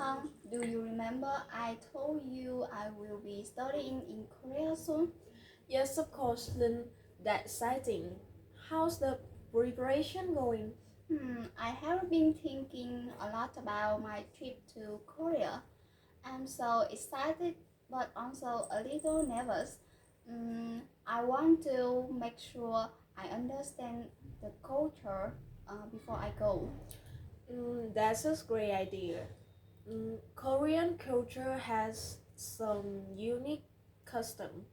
Han, do you remember I told you I will be studying in Korea soon? Yes, of course, Lynn. That's exciting. How's the preparation going? I have been thinking a lot about my trip to Korea. I'm so excited but also a little nervous. I want to make sure I understand the culture before I go. That's a great idea. Korean culture has some unique custom,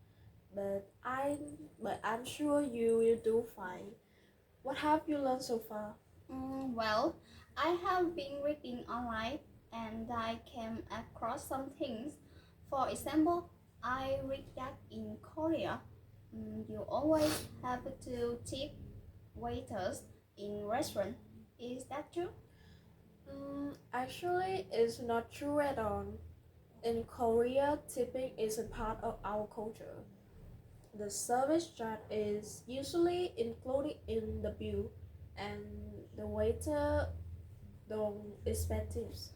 but I'm sure you will do fine. What have you learned so far? Well, I have been reading online and I came across some things. For example, I read that in Korea, you always have to tip waiters in restaurant. Is that true? Actually, it's not true at all. In Korea, tipping is a part of our culture. The service charge is usually included in the bill, and the waiter don't expect tips.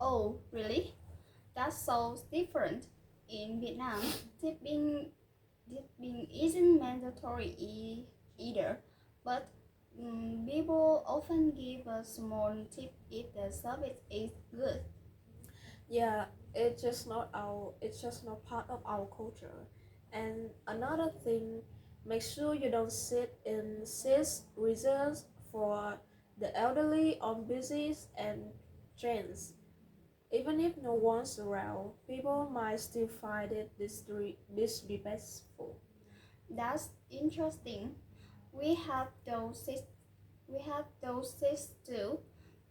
Oh, really? That's so different. In Vietnam, tipping isn't mandatory either, but people often give a small tip if the service is good. Yeah, it's just not part of our culture. And another thing, make sure you don't sit in seats reserved for the elderly on buses and trains. Even if no one's around, people might still find it disrespectful. That's interesting. We have those seats too,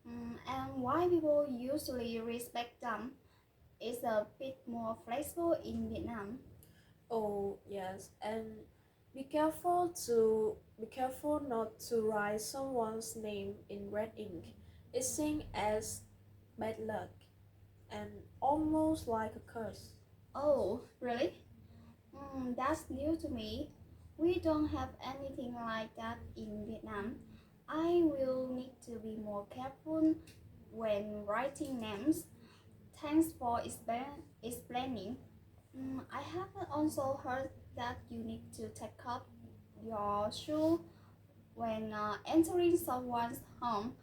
and why people usually respect them is a bit more flexible in Vietnam. Oh yes, and be careful not to write someone's name in red ink. It's seen as bad luck and almost like a curse. Oh, really? That's new to me. We don't have anything like that in Vietnam. I will need to be more careful when writing names. Thanks for explaining. I have also heard that you need to take off your shoe when entering someone's home.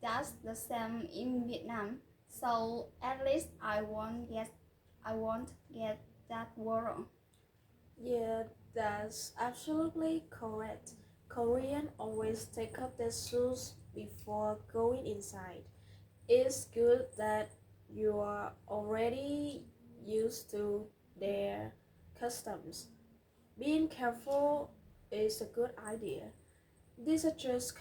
That's the same in Vietnam. So at least I won't get that wrong. Yeah, that's absolutely correct. Korean always take off their shoes before going inside. It's good that you are already used to their customs. Being careful is a good idea. These are just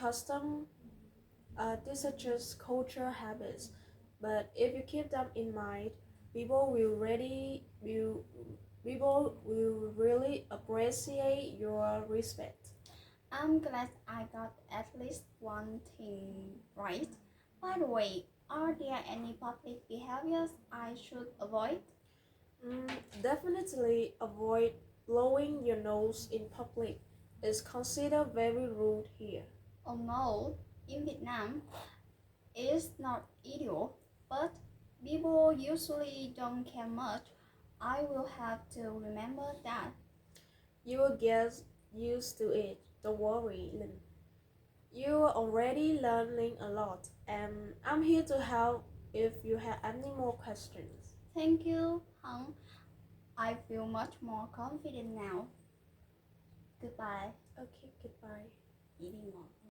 these are just cultural habits, but if you keep them in mind, people will really will people will really appreciate your respect. I'm glad I got at least one thing right. By the way, are there any public behaviors I should avoid? Mm, Definitely avoid blowing your nose in public. It's considered very rude here. Oh no, in Vietnam, it's not ideal, but people usually don't care much. I will have to remember that. You will get used to it. Don't worry, Lynn. You are already learning a lot, and I'm here to help if you have any more questions. Thank you, Hung. I feel much more confident now. Goodbye. Okay, goodbye. Eating more.